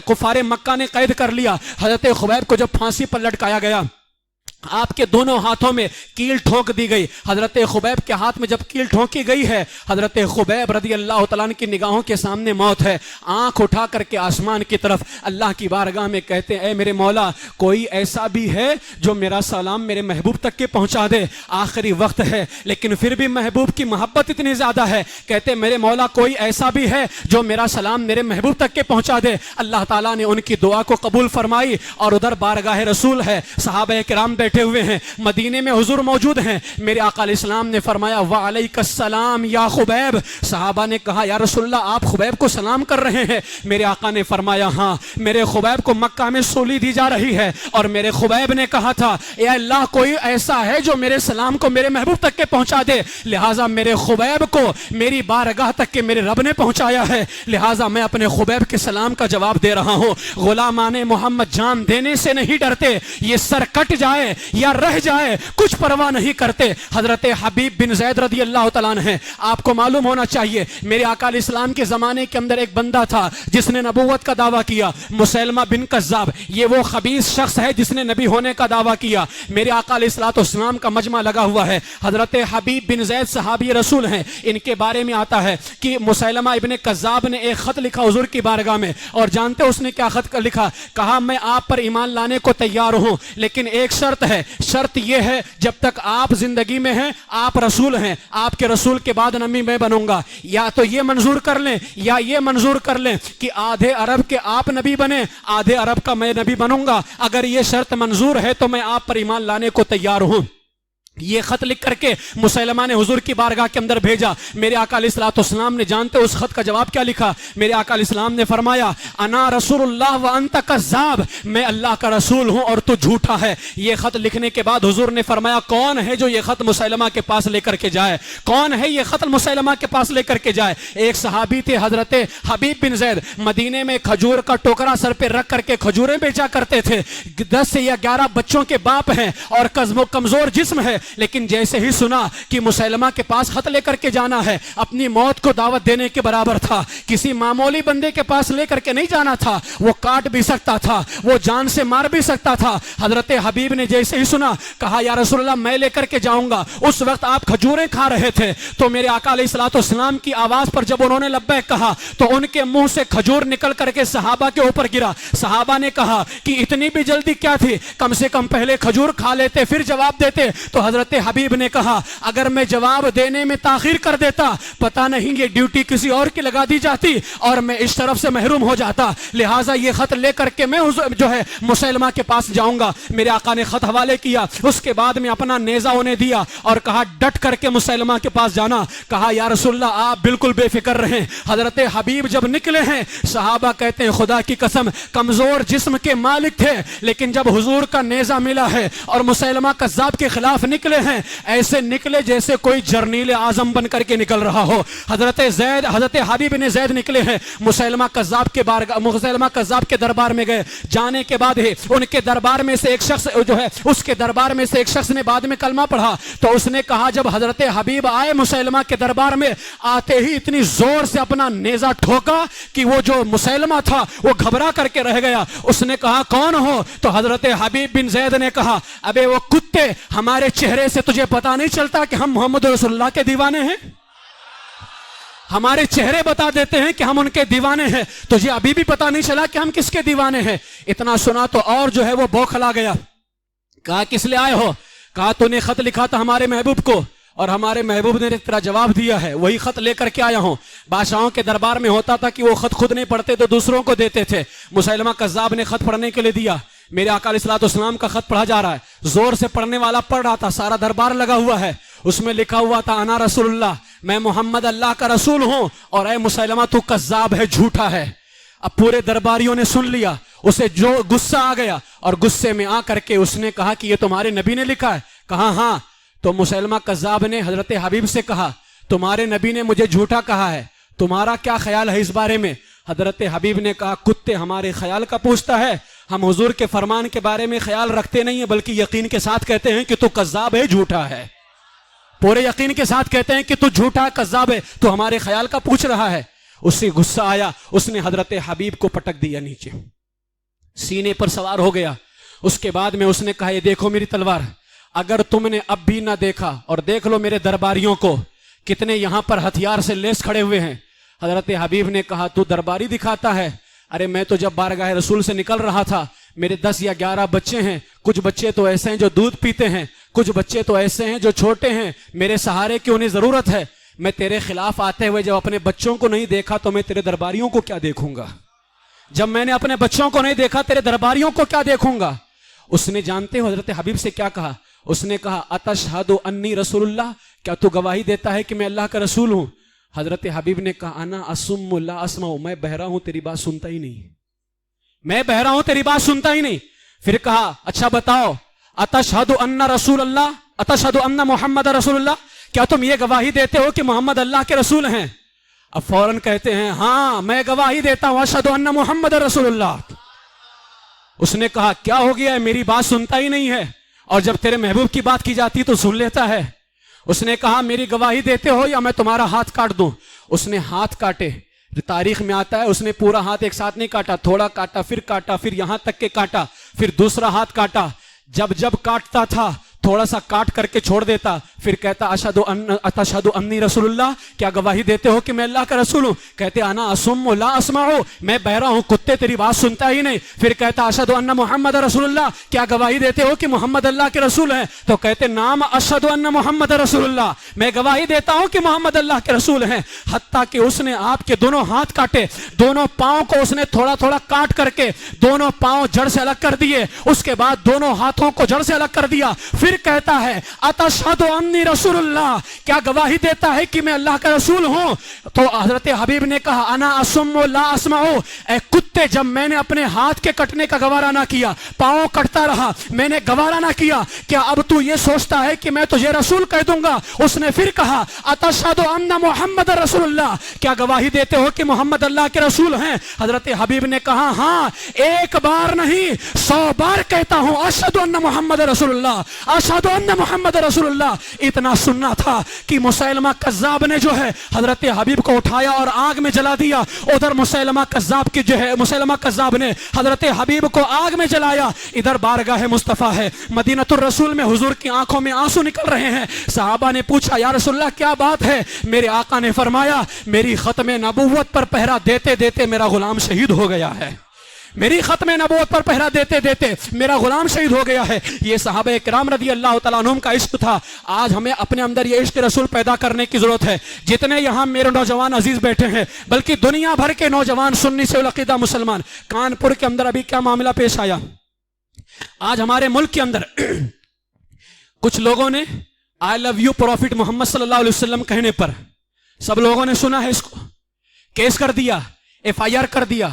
S3: کفار مکہ نے قید کر لیا. حضرت خبیب کو جب پھانسی پر لٹکایا گیا, آپ کے دونوں ہاتھوں میں کیل ٹھونک دی گئی. حضرت خبیب کے ہاتھ میں جب کیل ٹھونکی گئی ہے, حضرت خبیب رضی اللہ تعالیٰ عنہ کی نگاہوں کے سامنے موت ہے. آنکھ اٹھا کر کے آسمان کی طرف اللہ کی بارگاہ میں کہتے ہیں, اے میرے مولا, کوئی ایسا بھی ہے جو میرا سلام میرے محبوب تک کے پہنچا دے. آخری وقت ہے لیکن پھر بھی محبوب کی محبت اتنی زیادہ ہے, کہتے میرے مولا کوئی ایسا بھی ہے جو میرا سلام میرے محبوب تک کے پہنچا دے. اللہ تعالیٰ نے ان کی دعا کو قبول فرمائی اور ادھر بارگاہ رسول ہے, صحابہ کرام بیٹھے ہوئے ہیں, مدینے میں حضور موجود ہیں. میرے آقا علیہ السلام نے فرمایا وعلیک السلام یا خبیب. صحابہ نے کہا یا رسول اللہ آپ خبیب کو سلام کر رہے ہیں؟ میرے آقا نے فرمایا ہاں, میرے خبیب کو مکہ میں سولی دی جا رہی ہے اور میرے خبیب نے کہا تھا اے اللہ کوئی ایسا ہے جو میرے سلام کو میرے محبوب تک کے پہنچا دے, لہٰذا میرے خبیب کو میری بارگاہ تک کے میرے رب نے پہنچایا ہے, لہٰذا میں اپنے خبیب کے سلام کا جواب دے رہا ہوں. غلامان محمد جان دینے سے نہیں ڈرتے, یہ سر کٹ جائے یا رہ جائے کچھ پرواہ نہیں کرتے. حضرت حبیب بن زید رضی اللہ تعالیٰ عنہ ہیں. آپ کو معلوم ہونا چاہیے میرے آقا علیہ السلام کے زمانے کے اندر ایک بندہ تھا جس نے نبوت کا دعویٰ کیا, مسیلمہ بن کذاب. یہ وہ خبیث شخص ہے جس نے نبی ہونے کا دعویٰ کیا. میرے آقا علیہ السلام کا مجمع لگا ہوا ہے. حضرت حبیب بن زید صحابی رسول ہیں. ان کے بارے میں آتا ہے کہ مسیلمہ ابن کذاب نے ایک خط لکھا حضور کی بارگاہ میں, اور جانتے اس نے کیا خط لکھا؟ کہا میں آپ پر ایمان لانے کو تیار ہوں لیکن ایک شرط ہے, شرط یہ ہے جب تک آپ زندگی میں ہیں آپ رسول ہیں, آپ کے رسول کے بعد نبی میں بنوں گا. یا تو یہ منظور کر لیں یا یہ منظور کر لیں کہ آدھے عرب کے آپ نبی بنے, آدھے عرب کا میں نبی بنوں گا. اگر یہ شرط منظور ہے تو میں آپ پر ایمان لانے کو تیار ہوں. یہ خط لکھ کر کے مسیلمہ نے حضور کی بارگاہ کے اندر بھیجا. میرے آقا علیہ السلام نے جانتے اس خط کا جواب کیا لکھا؟ میرے آقا علیہ السلام نے فرمایا انا رسول اللہ وانت کذاب, میں اللہ کا رسول ہوں اور تو جھوٹا ہے. یہ خط لکھنے کے بعد حضور نے فرمایا کون ہے جو یہ خط مسیلمہ کے پاس لے کر کے جائے, کون ہے یہ خط مسیلمہ کے پاس لے کر کے جائے؟ ایک صحابی تھے حضرت حبیب بن زید, مدینے میں کھجور کا ٹوکرا سر پہ رکھ کر کے کھجوریں بیچا کرتے تھے. 10 یا 11 بچوں کے باپ ہیں اور کمزور جسم ہے, لیکن جیسے ہی سنا کہ مسیلمہ کے پاس خط لے کر کے جانا ہے, اپنی موت کو دعوت دینے کے برابر تھا. کسی معمولی بندے کے پاس لے کر کے نہیں جانا تھا, وہ کاٹ بھی سکتا تھا, وہ جان سے مار بھی سکتا تھا. حضرت حبیب نے جیسے ہی سنا کہا یا رسول اللہ میں لے کر کے جاؤں گا. اس وقت آپ کھجوریں کھا رہے تھے تو میرے آقا علیہ السلام کی آواز پر جب انہوں نے لبیک کہا تو ان کے منہ سے کھجور نکل کر کے صحابہ کے اوپر گرا. صحابہ نے کہا کہ اتنی بھی جلدی کیا تھی, کم سے کم پہلے کھجور کھا لیتے پھر جواب دیتے. تو حضرت حبیب نے کہا اگر میں جواب دینے میں تاخیر کر دیتا پتہ نہیں یہ ڈیوٹی کسی اور کی لگا دی جاتی اور میں اس طرف سے محروم ہو جاتا, لہٰذا یہ خط لے کر کے میں جو ہے مسیلمہ کے پاس جاؤں گا. میرے آقا نے خط حوالے کیا, اس کے بعد میں اپنا نیزہ انہیں دیا اور کہا ڈٹ کر کے مسیلمہ کے پاس جانا. کہا یا رسول اللہ آپ بالکل بے فکر رہیں. حضرت حبیب جب نکلے ہیں, صحابہ کہتے ہیں خدا کی قسم کمزور جسم کے مالک تھے, لیکن جب حضور کا نیزہ ملا ہے اور مسیلمہ کذاب کے خلاف نکلے ہیں ایسے نکلے جیسے کوئی جرنیل اعظم بن کر کے نکل رہا ہو. حضرت حبیب نے زید نکلے ہیں, مسیلمہ کذاب کے دربار میں گئے. جانے کے بعد ہی ان کے دربار میں سے ایک شخص جو ہے اس کے دربار میں سے ایک شخص نے بعد میں کلمہ پڑھا تو اس نے کہا جب حضرت حبیب آئے مسیلمہ کے دربار میں, آتے ہی اتنی زور سے اپنا نیزہ ٹھوکا کہ وہ جو مسیلمہ تھا وہ گھبرا کر کے رہ گیا. اس نے کہا کون ہو؟ تو حضرت حبیب بن زید نے کہا ابے وہ کتے, ہمارے چہرے سے تجھے پتا نہیں چلتا کہ ہم محمد رسول اللہ کے دیوانے ہیں؟ ہمارے چہرے بتا دیتے ہیں کہ ہم ان کے دیوانے ہیں, تجھے ابھی بھی پتا نہیں چلا کہ ہم کس کے دیوانے ہیں؟ اتنا سنا تو اور جو ہے وہ بوکھلا گیا. کہا کس لیے آئے ہو؟ کہا تو نے خط لکھا تھا ہمارے محبوب کو اور ہمارے محبوب نے تیرا جواب دیا ہے, وہی خط لے کر کے آیا ہوں. بادشاہوں کے دربار میں ہوتا تھا کہ وہ خط خود نہیں پڑھتے تو دوسروں کو دیتے تھے. مسیلمہ کذاب نے خط پڑھنے کے لیے دیا. میرے آقا علیہ السلام کا خط پڑھا جا رہا ہے, زور سے پڑھنے والا پڑھ رہا تھا, سارا دربار لگا ہوا ہے. اس میں لکھا ہوا تھا انا رسول اللہ, میں محمد اللہ کا رسول ہوں, اور اے مسیلمہ تو کذاب ہے, جھوٹا ہے. اب پورے درباریوں نے سن لیا, اسے جو غصہ آ گیا اور غصے میں آ کر کے اس نے کہا کہ یہ تمہارے نبی نے لکھا ہے؟ کہا ہاں. تو مسیلمہ کذاب نے حضرت حبیب سے کہا تمہارے نبی نے مجھے جھوٹا کہا ہے, تمہارا کیا خیال ہے اس بارے میں؟ حضرت حبیب نے کہا کتے ہمارے خیال کا پوچھتا ہے, ہم حضور کے فرمان کے بارے میں خیال رکھتے نہیں ہیں بلکہ یقین کے ساتھ کہتے ہیں کہ تو کذاب ہے، جھوٹا ہے، پورے یقین کے ساتھ کہتے ہیں کہ تو جھوٹا کذاب ہے، تو ہمارے خیال کا پوچھ رہا ہے۔ اس سے غصہ آیا، اس نے حضرت حبیب کو پٹک دیا نیچے، سینے پر سوار ہو گیا۔ اس کے بعد میں اس نے کہا یہ دیکھو میری تلوار، اگر تم نے اب بھی نہ دیکھا، اور دیکھ لو میرے درباریوں کو کتنے یہاں پر ہتھیار سے لیس کھڑے ہوئے ہیں۔ حضرت حبیب نے کہا تو درباری دکھاتا ہے؟ ارے میں تو جب بارگاہ رسول سے نکل رہا تھا میرے 10 یا 11 بچے ہیں، کچھ بچے تو ایسے ہیں جو دودھ پیتے ہیں، کچھ بچے تو ایسے ہیں جو چھوٹے ہیں، میرے سہارے کی انہیں ضرورت ہے۔ میں تیرے خلاف آتے ہوئے جب اپنے بچوں کو نہیں دیکھا تو میں تیرے درباریوں کو کیا دیکھوں گا؟ جب میں نے اپنے بچوں کو نہیں دیکھا تیرے درباریوں کو کیا دیکھوں گا؟ اس نے جانتے ہو حضرت حبیب سے کیا کہا؟ اس نے کہا اتشہد انی رسول اللہ، کیا تو گواہی دیتا ہے کہ میں اللہ کا رسول ہوں؟ حضرت حبیب نے کہا انا اسم لا اسمع، میں بہرا ہوں تیری بات سنتا ہی نہیں، میں بہرا ہوں تیری بات سنتا ہی نہیں۔ پھر کہا اچھا بتاؤ اتشہد ان رسول اللہ، اتشہد ان محمد رسول اللہ، کیا تم یہ گواہی دیتے ہو کہ محمد اللہ کے رسول ہیں؟ اب فوراً کہتے ہیں ہاں میں گواہی دیتا ہوں اشہد ان محمد رسول اللہ۔ اس نے کہا کیا ہو گیا ہے، میری بات سنتا ہی نہیں ہے، اور جب تیرے محبوب کی بات کی جاتی تو سن لیتا ہے۔ اس نے کہا میری گواہی دیتے ہو یا میں تمہارا ہاتھ کاٹ دوں؟ اس نے ہاتھ کاٹے، تاریخ میں آتا ہے اس نے پورا ہاتھ ایک ساتھ نہیں کاٹا، تھوڑا کاٹا، پھر یہاں تک کہ کاٹا، پھر دوسرا ہاتھ کاٹا، جب کاٹتا تھا تھوڑا سا کاٹ کر کے چھوڑ دیتا، پھر کہتا اتشہد انی رسول اللہ، کیا گواہی دیتے ہو کہ میں اللہ کا رسول ہوں؟ کہتے انا اسم لا اسمع، میں بہرا ہوں کتے تیری بات سنتا ہی نہیں۔ پھر کہتا اشہد ان محمد رسول اللہ، کیا گواہی دیتے ہو کہ محمد اللہ کے رسول ہیں؟ تو کہتے نام اشہد ان محمد رسول اللہ، میں گواہی دیتا ہوں کہ محمد اللہ کے رسول ہیں۔ حتیٰ کہ اس نے آپ کے دونوں ہاتھ کاٹے، دونوں پاؤں کو اس نے تھوڑا تھوڑا کاٹ کر کے دونوں پاؤں جڑ سے الگ کر دیے، اس کے بعد دونوں ہاتھوں کو جڑ سے الگ کر دیا۔ پھر کہتا ہے اتشہد انی رسول اللہ، کیا گواہی دیتا ہے کہ میں اللہ کا رسول ہوں؟ تو حضرت حبیب نے کہا انا اسم لا اسمع، اے کتے جب میں نے اپنے ہاتھ کے کٹنے کا گوارا نہ کیا، پاؤں کٹتا رہا، میں نے گوارا نہ کیا، کیا اب تو یہ سوچتا ہے کہ میں تجھے رسول کہہ دوں گا؟ اس نے پھر کہا اتشہد ان محمد رسول اللہ، کیا گواہی دیتے ہو کہ محمد اللہ کے رسول ہیں؟ حضرت حبیب نے کہا ہاں، ایک بار نہیں 100 بار کہتا ہوں اشہد ان محمد رسول اللہ، اشہد ان محمد رسول اللہ۔ اتنا سننا تھا کہ مسیلمہ کذاب نے جو ہے حضرت حبیب کو اٹھایا اور آگ میں جلا دیا، ادھر مسیلمہ کذاب نے حضرت حبیب کو آگ میں جلایا، ادھر بارگاہ مصطفیٰ ہے، مدینۃ الرسول میں حضور کی آنکھوں میں آنسو نکل رہے ہیں۔ صحابہ نے پوچھا یا رسول اللہ کیا بات ہے؟ میرے آقا نے فرمایا میری ختم نبوت پر پہرا دیتے دیتے میرا غلام شہید ہو گیا ہے، میری ختم نبوت پر پہرا دیتے دیتے میرا غلام شہید ہو گیا ہے۔ یہ صحابہ کرام رضی اللہ تعالیٰ عنہم کا عشق تھا۔ آج ہمیں اپنے اندر یہ عشق رسول پیدا کرنے کی ضرورت ہے۔ جتنے یہاں میرے نوجوان عزیز بیٹھے ہیں، بلکہ دنیا بھر کے نوجوان سنی سے العقیدہ مسلمان، کانپور کے اندر ابھی کیا معاملہ پیش آیا، آج ہمارے ملک کے اندر کچھ لوگوں نے آئی لو یو پروفٹ محمد صلی اللہ علیہ وسلم کہنے پر سب لوگوں نے سنا ہے، اس کو کیس کر دیا، FIR کر دیا۔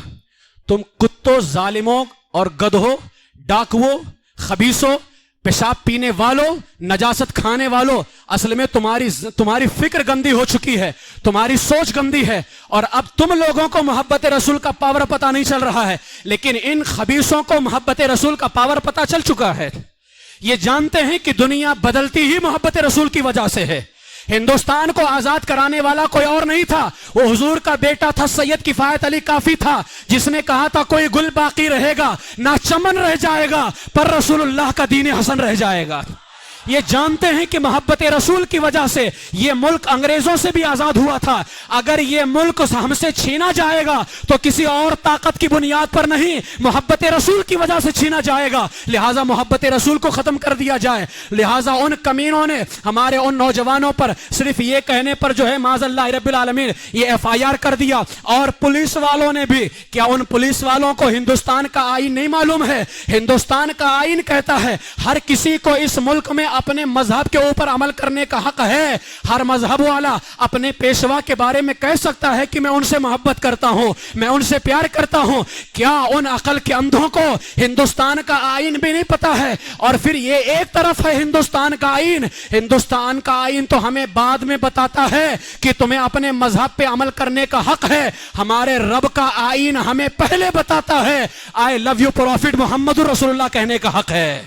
S3: تم کتوں، ظالموں اور گدھوں، ڈاکووں، خبیثوں، پیشاب پینے والوں، نجاست کھانے والوں، اصل میں تمہاری فکر گندی ہو چکی ہے، تمہاری سوچ گندی ہے، اور اب تم لوگوں کو محبت رسول کا پاور پتہ نہیں چل رہا ہے، لیکن ان خبیثوں کو محبت رسول کا پاور پتہ چل چکا ہے۔ یہ جانتے ہیں کہ دنیا بدلتی ہی محبت رسول کی وجہ سے ہے۔ ہندوستان کو آزاد کرانے والا کوئی اور نہیں تھا، وہ حضور کا بیٹا تھا سید کفایت علی کافی تھا، جس نے کہا تھا کوئی گل باقی رہے گا نہ چمن رہ جائے گا، پر رسول اللہ کا دین حسن رہ جائے گا۔ یہ جانتے ہیں کہ محبت رسول کی وجہ سے یہ ملک انگریزوں سے بھی آزاد ہوا تھا، اگر یہ ملک ہم سے چھینا جائے گا تو کسی اور طاقت کی بنیاد پر نہیں، محبت رسول کی وجہ سے چھینا جائے گا، لہٰذا محبت رسول کو ختم کر دیا جائے۔ لہٰذا ان کمینوں نے ہمارے ان نوجوانوں پر صرف یہ کہنے پر جو ہے معاذ اللہ رب العالمین یہ FIR کر دیا، اور پولیس والوں نے بھی، کیا ان پولیس والوں کو ہندوستان کا آئین نہیں معلوم ہے؟ ہندوستان کا آئین کہتا ہے ہر کسی کو اس ملک میں اپنے مذہب کے اوپر عمل کرنے کا حق ہے. ہر مذہب والا اپنے پیشوا کے بارے میں کہہ سکتا ہے کہ میں ان سے محبت کرتا ہوں, میں ان سے پیار کرتا ہوں. کیا ان عقل کے اندھوں کو ہندوستان کا آئین بھی نہیں پتا ہے؟ اور پھر یہ ایک طرف ہے ہندوستان کا آئین. ہندوستان کا آئین تو ہمیں بعد میں بتاتا ہے کہ تمہیں اپنے مذہب پہ عمل کرنے کا حق ہے. ہمارے رب کا آئین ہمیں پہلے بتاتا ہے I love you Prophet محمد رسول اللہ کہنے کا حق ہے.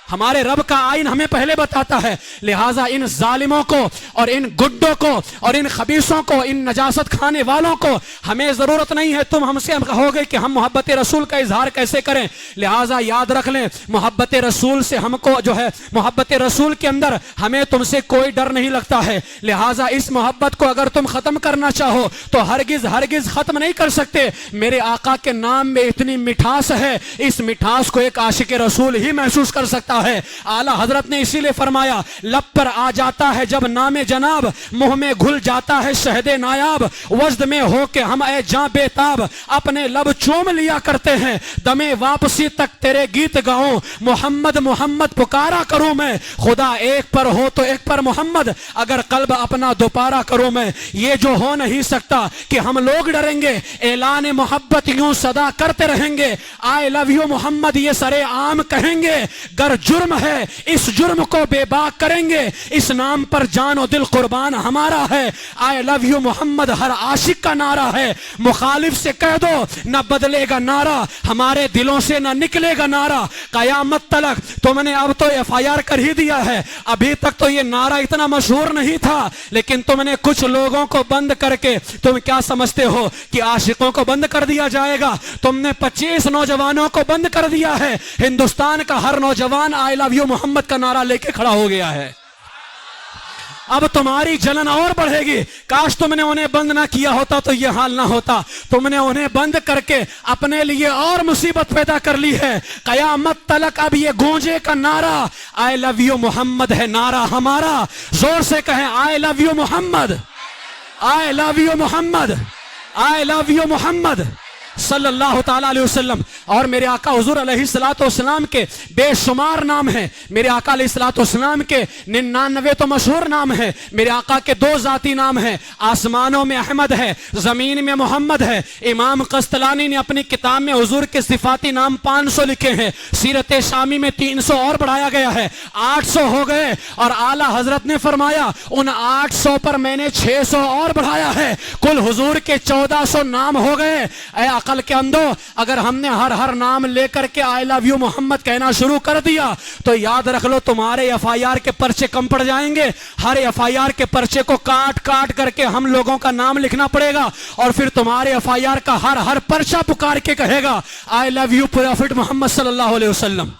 S3: ہمارے رب کا آئین ہمیں پہلے بتاتا ہے. لہٰذا ان ظالموں کو اور ان گڈوں کو اور ان خبیثوں کو, ان نجاست کھانے والوں کو ہمیں ضرورت نہیں ہے. تم ہم سے کہوگے کہ ہم محبت رسول کا اظہار کیسے کریں. لہٰذا یاد رکھ لیں, محبت رسول سے ہم کو جو ہے, محبت رسول کے اندر ہمیں تم سے کوئی ڈر نہیں لگتا ہے. لہٰذا اس محبت کو اگر تم ختم کرنا چاہو تو ہرگز ختم نہیں کر سکتے. میرے آقا کے نام میں اتنی مٹھاس ہے, اس مٹھاس کو ایک عاشق رسول ہی محسوس کر سکتا ہے. اعلیٰ حضرت نے اسی لیے فرمایا, لب پر آ جاتا ہے جب نام جناب, منہ میں گھل جاتا ہے شہد نایاب. وجد میں ہو کے ہم اے جاں بے تاب, اپنے لب چوم لیا کرتے ہیں. دمے واپسی تک تیرے گیت گاؤں, محمد محمد پکارا کروں میں. خدا ایک پر ہو تو ایک پر محمد, اگر قلب اپنا دوپارا کروں میں. یہ جو ہو نہیں سکتا کہ ہم لوگ ڈریں گے, اعلان محبت یوں صدا کرتے رہیں گے. I love you محمد یہ سرے عام کہیں گے. گر جرم ہے اس جرم کو بے باک کریں گے, اس نام پر جان و دل قربان ہمارا ہے. I love you محمد ہر عاشق کا نعرہ ہے. مخالف سے کہہ دو نہ بدلے گا نعرہ, ہمارے دلوں سے نہ نکلے گا نعرہ. قیامت تلک تم نے اب تو FIR کر ہی دیا ہے. ابھی تک تو یہ نعرہ اتنا مشہور نہیں تھا, لیکن تم نے کچھ لوگوں کو بند کر کے, تم کیا سمجھتے ہو کہ عاشقوں کو بند کر دیا جائے گا؟ تم نے 25 نوجوانوں کو بند کر دیا ہے. ہندوستان کا ہر نوجوان I love you محمد کا نعرہ لے کے کھڑا ہو گیا ہے. اب تمہاری جلن اور بڑھے گی. کاش تم نے انہیں بند نہ کیا ہوتا تو یہ حال نہ ہوتا. تم نے انہیں بند کر کے اپنے لیے اور مصیبت پیدا کر لی ہے. قیامت تلک اب یہ گونجے کا نعرہ I love you محمد ہے نعرہ ہمارا. زور سے کہیں I love you Muhammad, I love you Muhammad, I love you محمد صلی اللہ تعالیٰ علیہ وسلم. اور میرے آقا حضور علیہ الصلوۃ والسلام کے بے شمار نام ہیں. میرے آقا علیہ الصلوۃ والسلام کے 99 تو مشہور نام ہیں. میرے آقا کے 2 ذاتی نام ہیں, آسمانوں میں احمد ہے, زمین میں محمد ہے. امام قسطلانی نے اپنی کتاب میں حضور کے صفاتی نام 500 لکھے ہیں. سیرت شامی میں 300 اور بڑھایا گیا ہے, 800 ہو گئے. اور اعلیٰ حضرت نے فرمایا ان 800 پر میں نے 600 اور بڑھایا ہے. کل حضور کے 1400 نام ہو گئے. اے عقل کے اندھو, اگر ہم نے ہر نام لے کر کے I love you محمد کہنا شروع کر دیا تو یاد رکھ لو تمہارے FIR کے پرچے کم پڑ جائیں گے. ہر FIR کے پرچے کو کاٹ کر کے ہم لوگوں کا نام لکھنا پڑے گا, اور پھر تمہارے FIR کا ہر پرچہ پکار کے کہے گا I love you Prophet محمد صلی اللہ علیہ وسلم,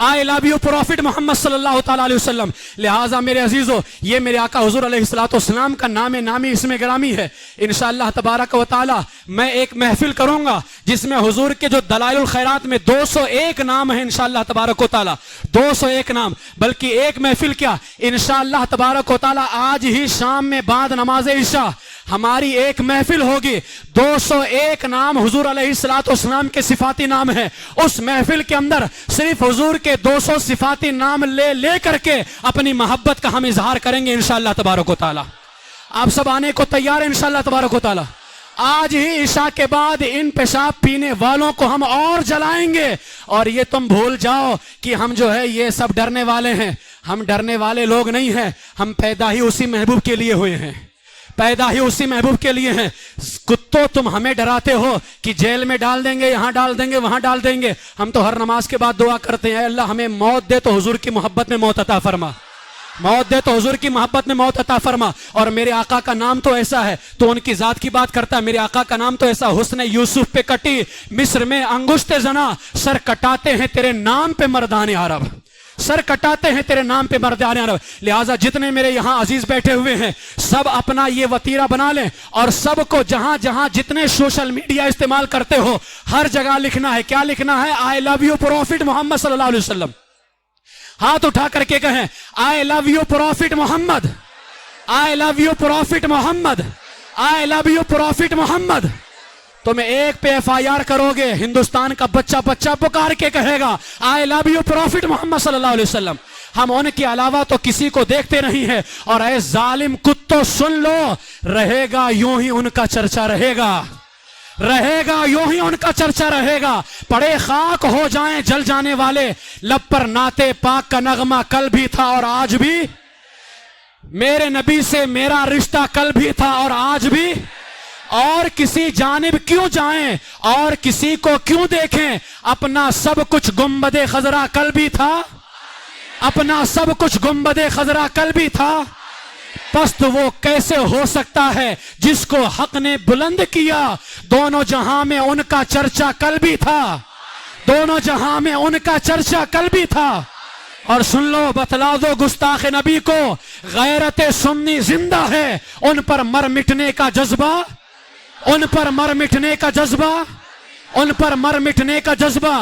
S3: I love you Prophet محمد صلی اللہ تعالیٰ علیہ وسلم. لہٰذا میرے عزیزو, یہ میرے آقا حضور علیہ الصلوۃ والسلام کا نامی اسم گرامی ہے. انشاءاللہ تبارک و تعالیٰ میں ایک محفل کروں گا جس میں حضور کے جو دلائل الخیرات میں 201 نام ہیں انشاءاللہ تبارک و تعالیٰ, 201 نام. بلکہ ایک محفل کیا, انشاءاللہ تبارک و تعالیٰ آج ہی شام میں بعد نماز عشاء ہماری ایک محفل ہوگی. 201 نام حضور علیہ الصلوۃ والسلام کے صفاتی نام ہیں. اس محفل کے اندر صرف حضور کے 200 صفاتی نام لے کر کے اپنی محبت کا ہم اظہار کریں گے انشاءاللہ تبارک و تعالیٰ. آپ سب آنے کو تیار ہیں انشاءاللہ تبارک و تعالیٰ؟ آج ہی عشاء کے بعد ان پیشاب پینے والوں کو ہم اور جلائیں گے. اور یہ تم بھول جاؤ کہ ہم جو ہے یہ سب ڈرنے والے ہیں. ہم ڈرنے والے لوگ نہیں ہیں. ہم پیدا ہی اسی محبوب کے لیے ہوئے ہیں, پیدا ہی اسی محبوب کے لیے ہیں. کتوں تم ہمیں ڈراتے ہو کہ جیل میں ڈال دیں گے, یہاں ڈال دیں گے, وہاں ڈال دیں گے. ہم تو ہر نماز کے بعد دعا کرتے ہیں, اے اللہ ہمیں موت دے تو حضور کی محبت میں موت عطا فرما, موت دے تو حضور کی محبت میں موت عطا فرما. اور میرے آقا کا نام تو ایسا ہے, تو ان کی ذات کی بات کرتا ہے. میرے آقا کا نام تو ایسا, حسن یوسف پہ کٹی مصر میں انگشت زنا, سر کٹاتے ہیں تیرے نام پہ مردان عرب, سر کٹاتے ہیں تیرے نام پہ مردان عرب. لہٰذا جتنے میرے یہاں عزیز بیٹھے ہوئے ہیں سب اپنا یہ وطیرہ بنا لیں, اور سب کو جہاں جتنے سوشل میڈیا استعمال کرتے ہو ہر جگہ لکھنا ہے. کیا لکھنا ہے؟ I love you Prophet محمد صلی اللہ علیہ وسلم. ہاتھ اٹھا کر کے کہیں I love you Prophet Muhammad, I love you Prophet Muhammad, I love you Prophet محمد. تم ایک پہ FIR کرو گے, ہندوستان کا بچہ پکار کے کہے گا I love you Prophet محمد صلی اللہ علیہ وسلم. ہم ان کے علاوہ تو کسی کو دیکھتے نہیں ہیں. اور اے ظالم کتوں سن لو, رہے گا یوں ہی ان کا چرچا رہے گا, رہے گا یوں ہی ان کا چرچا رہے گا. پڑے خاک ہو جائیں جل جانے والے, لب پر نعت پاک کا نغمہ کل بھی تھا اور آج بھی, میرے نبی سے میرا رشتہ کل بھی تھا اور آج بھی. اور کسی جانب کیوں جائیں اور کسی کو کیوں دیکھیں, اپنا سب کچھ گنبد خضرا کل بھی تھا, اپنا سب کچھ گنبد خضرا کل بھی تھا. پست وہ کیسے ہو سکتا ہے جس کو حق نے بلند کیا, دونوں جہاں میں ان کا چرچا کل بھی تھا, دونوں جہاں میں ان کا چرچا کل بھی تھا. اور سن لو, بتلا دو گستاخ نبی کو, غیرت سنی زندہ ہے, ان پر مر مٹنے کا جذبہ, ان پر مر مٹنے کا جذبہ, ان پر مر مٹنے کا جذبہ.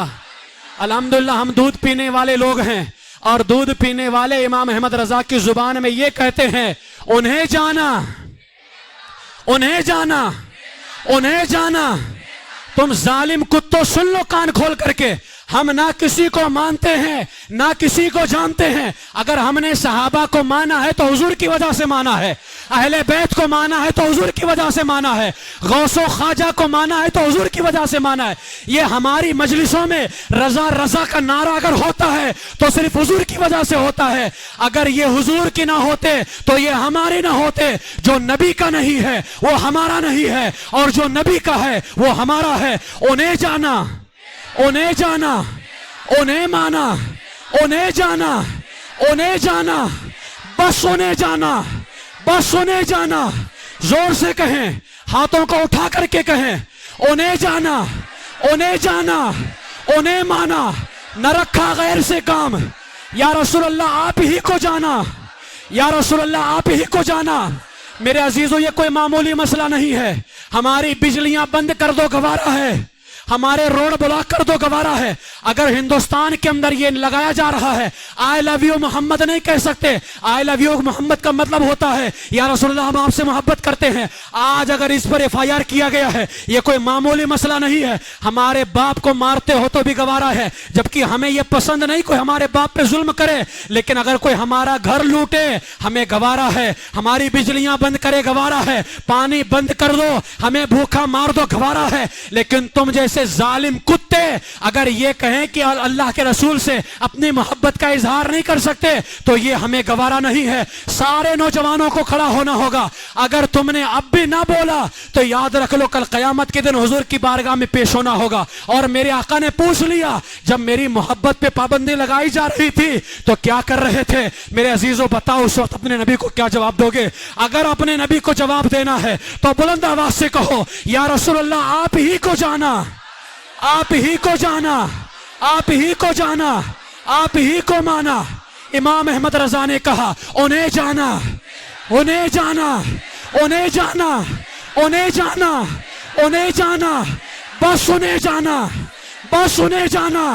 S3: الحمدللہ ہم دودھ پینے والے لوگ ہیں, اور دودھ پینے والے امام احمد رضا کی زبان میں یہ کہتے ہیں, انہیں جانا, انہیں جانا, انہیں جانا. تم ظالم کتوں سن لو کان کھول کر کے, ہم نہ کسی کو مانتے ہیں نہ کسی کو جانتے ہیں. اگر ہم نے صحابہ کو مانا ہے تو حضور کی وجہ سے مانا ہے, اہل بیت کو مانا ہے تو حضور کی وجہ سے مانا ہے, غوث و خواجہ کو مانا ہے تو حضور کی وجہ سے مانا ہے. یہ ہماری مجلسوں میں رضا رضا کا نعرہ اگر ہوتا ہے تو صرف حضور کی وجہ سے ہوتا ہے. اگر یہ حضور کی نہ ہوتے تو یہ ہمارے نہ ہوتے. جو نبی کا نہیں ہے وہ ہمارا نہیں ہے, اور جو نبی کا ہے وہ ہمارا ہے. انہیں جانا, انہیں جانا, انہیں مانا, انہیں جانا, انہیں جانا, بس انہیں جانا, بس انہیں جانا. زور سے کہیں, ہاتھوں کو اٹھا کر کے کہیں, انہیں جانا, انہیں جانا, انہیں مانا. نہ رکھا غیر سے کام, یا رسول اللہ آپ ہی کو جانا, یا رسول اللہ آپ ہی کو جانا. میرے عزیزو, یہ کوئی معمولی مسئلہ نہیں ہے. ہماری بجلیاں بند کر دو گوارا ہے, ہمارے روڈ بلاک کر دو گوارا ہے. اگر ہندوستان کے اندر یہ لگایا جا رہا ہے, آئی لو یو محمد نہیں کہہ سکتے. آئی لو یو محمد کا مطلب ہوتا ہے یا رسول اللہ ہم آپ سے محبت کرتے ہیں. آج اگر اس پر ایف آئی آر کیا گیا ہے, یہ کوئی معمولی مسئلہ نہیں ہے. ہمارے باپ کو مارتے ہو تو بھی گوارا ہے, جبکہ ہمیں یہ پسند نہیں کوئی ہمارے باپ پہ ظلم کرے. لیکن اگر کوئی ہمارا گھر لوٹے ہمیں گوارا ہے, ہماری بجلیاں بند کرے گوارا ہے, پانی بند کر دو ہمیں بھوکا مار دو گوارا ہے. لیکن تم جیسے ظالم کتے اگر یہ کہیں کہ اللہ کے رسول سے اپنی محبت کا اظہار نہیں کر سکتے تو یہ ہمیں گوارا نہیں ہے. سارے نوجوانوں کو کھڑا ہونا ہوگا. اگر تم نے اب بھی نہ بولا تو یاد رکھ لو, کل قیامت کے دن حضور کی بارگاہ میں پیش ہونا ہوگا. اور میرے آقا نے پوچھ لیا, جب میری محبت پہ پابندی لگائی جا رہی تھی تو کیا کر رہے تھے؟ میرے عزیزو بتاؤ اس وقت اپنے نبی کو کیا جواب دو گے؟ اگر اپنے نبی کو جواب دینا ہے تو بلند آواز سے کہو, یا رسول اللہ آپ ہی کو جانا, آپ ہی کو جانا, آپ ہی کو جانا, آپ ہی کو مانا. امام احمد رضا نے کہا, انہیں جانا, انہیں جانا, انہیں جانا, انہیں جانا, انہیں جانا, بس انہیں جانا, بس انہیں جانا,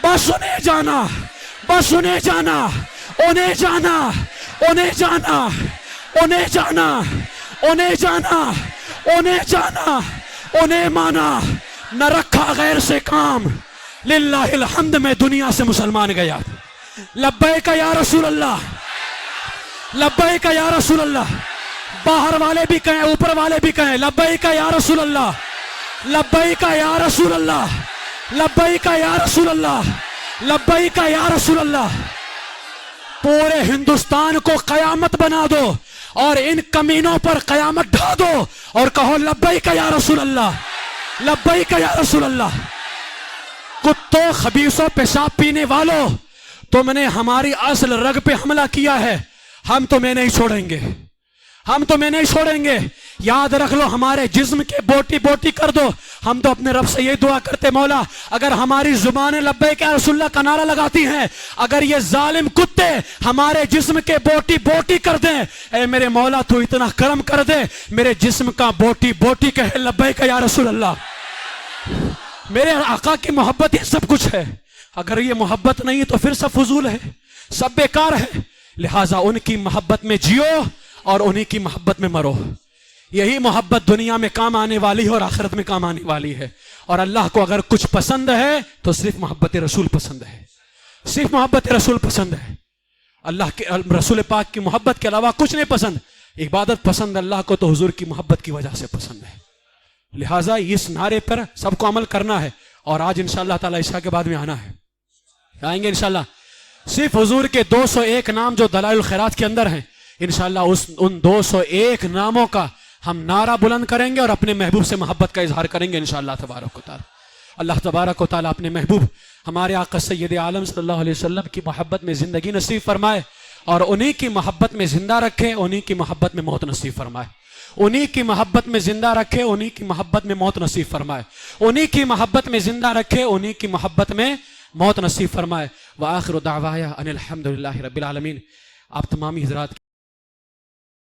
S3: بس انہیں جانا, بس انہیں جانا, انہیں جانا, انہیں جانا, انہیں جانا, انہیں جانا, انہیں جانا, انہیں مانا. نہ رکھا غیر سے کام, للہ الحمد میں دنیا سے مسلمان گیا. لبیک یا رسول اللہ, لبیک یا رسول اللہ. باہر والے بھی کہیں, اوپر والے بھی کہیں, لبیک یا رسول اللہ, لبیک یا رسول اللہ, لبیک یا رسول اللہ, لبیک یا رسول اللہ. پورے ہندوستان کو قیامت بنا دو اور ان کمینوں پر قیامت ڈھا دو اور کہو لبیک یا رسول اللہ, لبیک یا رسول اللہ. کتوں, خبیثوں, پیشاب پینے والوں, تم نے ہماری اصل رگ پہ حملہ کیا ہے, ہم تمہیں نہیں چھوڑیں گے, ہم تمہیں نہیں چھوڑیں گے. یاد رکھ لو, ہمارے جسم کے بوٹی بوٹی کر دو. ہم تو اپنے رب سے یہ دعا کرتے, مولا اگر ہماری زبانیں لبیک یا رسول اللہ کا نعرہ لگاتی ہیں, اگر یہ ظالم کتے ہمارے جسم کے بوٹی بوٹی کر دیں, اے میرے مولا تو اتنا کرم کر دے, میرے جسم کا بوٹی بوٹی کہے لبیک یا رسول اللہ. میرے آقا کی محبت یہ سب کچھ ہے. اگر یہ محبت نہیں تو پھر سب فضول ہے, سب بیکار ہے. لہٰذا ان کی محبت میں جیو اور انہی کی محبت میں مرو. یہی محبت دنیا میں کام آنے والی ہے اور آخرت میں کام آنے والی ہے. اور اللہ کو اگر کچھ پسند ہے تو صرف محبت رسول پسند ہے, صرف محبت رسول پسند ہے. اللہ کے رسول پاک کی محبت کے علاوہ کچھ نہیں پسند. عبادت پسند اللہ کو تو حضور کی محبت کی وجہ سے پسند ہے. لہٰذا اس نعرے پر سب کو عمل کرنا ہے. اور آج انشاءاللہ تعالی عشاء کے بعد میں آنا ہے, آئیں گے انشاءاللہ. صرف حضور کے 201 نام جو دلائل الخیرات کے اندر ہیں, انشاءاللہ ان 201 ناموں کا ہم نعرہ بلند کریں گے اور اپنے محبوب سے محبت کا اظہار کریں گے انشاءاللہ تبارک و تعالی. اللہ تبارک و تعالی اپنے محبوب ہمارے آقا سید عالم صلی اللہ علیہ وسلم کی محبت میں زندگی نصیب فرمائے اور انہی کی محبت میں زندہ رکھے, انہی کی محبت میں موت نصیب فرمائے. انہی کی محبت میں زندہ رکھے, انہی کی محبت میں موت نصیب فرمائے. انہی کی محبت میں زندہ رکھے, انہی کی محبت میں موت نصیب فرمائے. وآخر دعوایا ان الحمدللہ رب العالمین. آپ تمامی حضرات